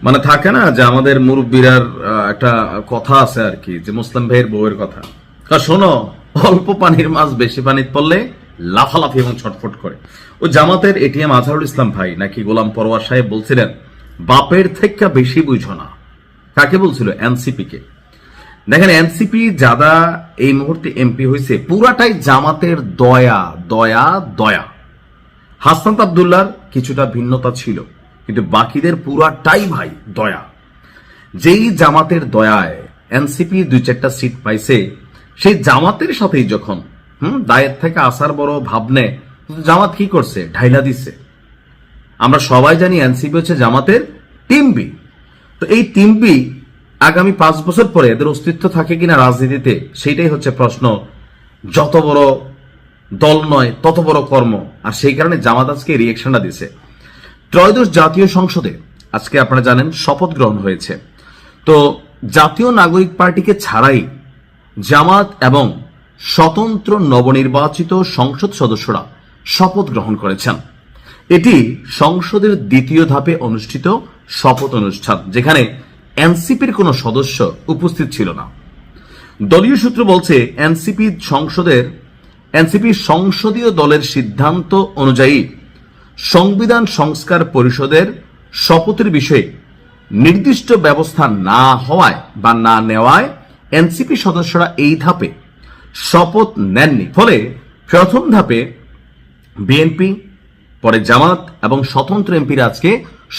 মানে থাকে না যে আমাদের মুরব্বীরার একটা কথা আছে আর কি, যে মুসলিম ভাইয়ের বউয়ের কথা, শোনো অল্প পানির মাছ বেশি পানিতে পড়লে লাফালাফি এবং ছটফট করে। ও জামাতের এটিএম আজহারুল ইসলাম ভাই নাকি গোলাম পরোয়ার সাহেব বলছিলেন বাপের থেকে বেশি বুঝো না। কাকে বলছিল? এনসিপি কে। দেখেন এনসিপি যারা এই মুহূর্তে এমপি হয়েছে পুরাটাই জামাতের দয়া দয়া দয়া। হাসনাত আব্দুল্লাহর কিছুটা ভিন্নতা ছিল, কিন্তু বাকিদের পুরাটাই ভাই দয়া। যেই জামাতের দয়ায় এনসিপি 2-4টা সিট পাইছে, সেই জামাতের সাথেই যখন দায়ের থেকে আসার বড় ভাবনে জামাত কি করছে? ঢাইলা দিছে। আমরা সবাই জানি এনসিপি হচ্ছে জামাতের টিম বি। তো এই টিম বি আগামী 5 বছর পরে এদের অস্তিত্ব থাকে কিনা রাজনীতিতে, সেইটাই হচ্ছে প্রশ্ন। যত বড় দল নয় তত বড় কর্ম। আর সেই কারণে জামাত আজকে রিয়েকশনটা দিছে। ত্রয়োদশ জাতীয় সংসদে আজকে আপনারা জানেন শপথ গ্রহণ হয়েছে। তো জাতীয় নাগরিক পার্টিকে ছাড়াই জামাত এবং স্বতন্ত্র নবনির্বাচিত সংসদ সদস্যরা শপথ গ্রহণ করেছেন। এটি সংসদের দ্বিতীয় ধাপে অনুষ্ঠিত শপথ অনুষ্ঠান, যেখানে এনসিপির কোনো সদস্য উপস্থিত ছিল না। দলীয় সূত্র বলছে এনসিপি সংসদীয় দলের সিদ্ধান্ত অনুযায়ী সংবিধান সংস্কার পরিষদের শপথের বিষয়ে নির্দিষ্ট ব্যবস্থা না হওয়ায় বা না নেওয়ায় এনসিপি সদস্যরা এই ধাপে শপথ নেননি। ফলে প্রথম ধাপে বিএনপি, পরে জামাত এবং স্বতন্ত্র এমপিরা আজকে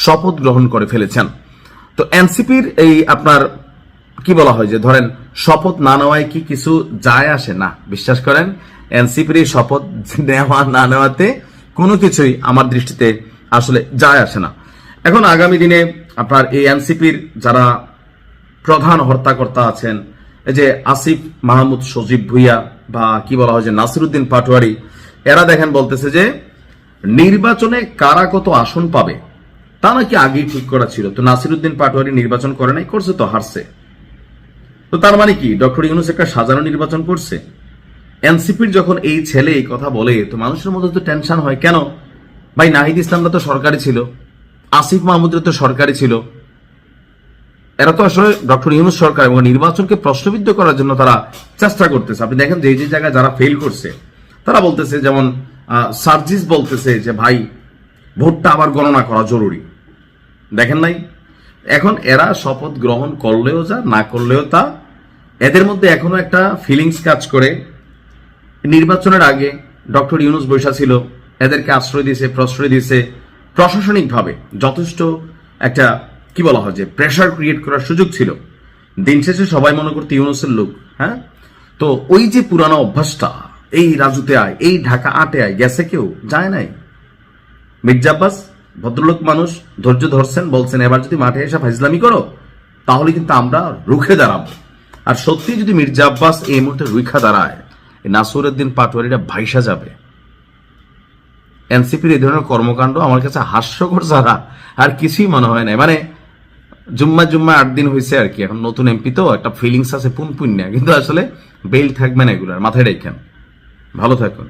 শপথ গ্রহণ করে ফেলেছেন। তো এনসিপির এই আপনার কি বলা হয় যে ধরেন শপথ না নেওয়ায় কি কিছু যায় আসে না? বিশ্বাস করেন এনসিপির এই শপথ নেওয়া না নেওয়াতে কোনো কিছুই আমার দৃষ্টিতে আসলে যায় আসে না। এখন আগামী দিনে আপনার এই এনসিপির যারা প্রধান হর্তাকর্তা আছেন, এই যে আসিফ মাহমুদ সজীব ভুইয়া বা কি বলা হয় যে নাসিরউদ্দিন পাটোয়ারি, এরা দেখেন বলতেছে যে নির্বাচনে কারা কত আসন পাবে তা নাকি আগেই ঠিক করা ছিল। তো নাসিরউদ্দিন পাটোয়ারি নির্বাচন করে নাই, করছে তো হারছে। তো তার মানে কি ডক্টর ইউনূস একটা সাজানো নির্বাচন করছে? এনসিপির যখন এই ছেলে এই কথা বলে তো মানুষের মধ্যে তো টেনশন হয়। কেন ভাই? নাহিদ ইসলামরা তো সরকারি ছিল, আসিফ মাহমুদরা তো সরকারি ছিল। এরা তো আসলে ডক্টর ইউনূস সরকার এবং নির্বাচনকে প্রশ্নবিদ্ধ করার জন্য তারা চেষ্টা করতেছে। আপনি দেখেন যে যে জায়গায় যারা ফেল করছে তারা বলতেছে, যেমন সার্জিস বলতেছে যে ভাই ভোটটা আবার গণনা করা জরুরি। দেখেন নাই? এখন এরা শপথ গ্রহণ করলেও যা, না করলেও তা, এদের মধ্যে এখনো একটা ফিলিংস কাজ করে। নির্বাচনের আগে ডক্টর ইউনূস বৈশা ছিল, এদেরকে আশ্রয় দিয়েছে, প্রশ্রয় দিয়েছে, প্রশাসনিকভাবে যথেষ্ট একটা কি বলা হয় যে প্রেশার ক্রিয়েট করার সুযোগ ছিল। দিন শেষে সবাই মনে করতে ইউনূসের লোক। হ্যাঁ, তো ওই যে পুরানো অভ্যাসটা, এই রাজুতে আয়, এই ঢাকা আটে আয়, গেছে কেউ যায় নাই। মির্জা আব্বাস ভদ্রলোক মানুষ, ধৈর্য ধরছেন, বলছেন এবার যদি মাঠে এসে ফাইজলামি করো তাহলে কিন্তু আমরা রুখে দাঁড়াবো। আর সত্যি যদি মির্জা আব্বাস এই মুহূর্তে রুখা দাঁড়ায়, নাসিরউদ্দিন পাটোয়ারিটা ভাইসা যাবে। এনসিপির এই ধরনের কর্মকাণ্ড আমার কাছে হাস্যকর ছাড়া আর কিছুই মনে হয় না। মানে জুম্মা 8 দিন হয়েছে আর কি, এখন নতুন এমপি তো একটা ফিলিংস আছে পুনপুন্যা, কিন্তু আসলে বেল থাকবে না এগুলার, মাথায় রেখেন। ভালো থাকুন।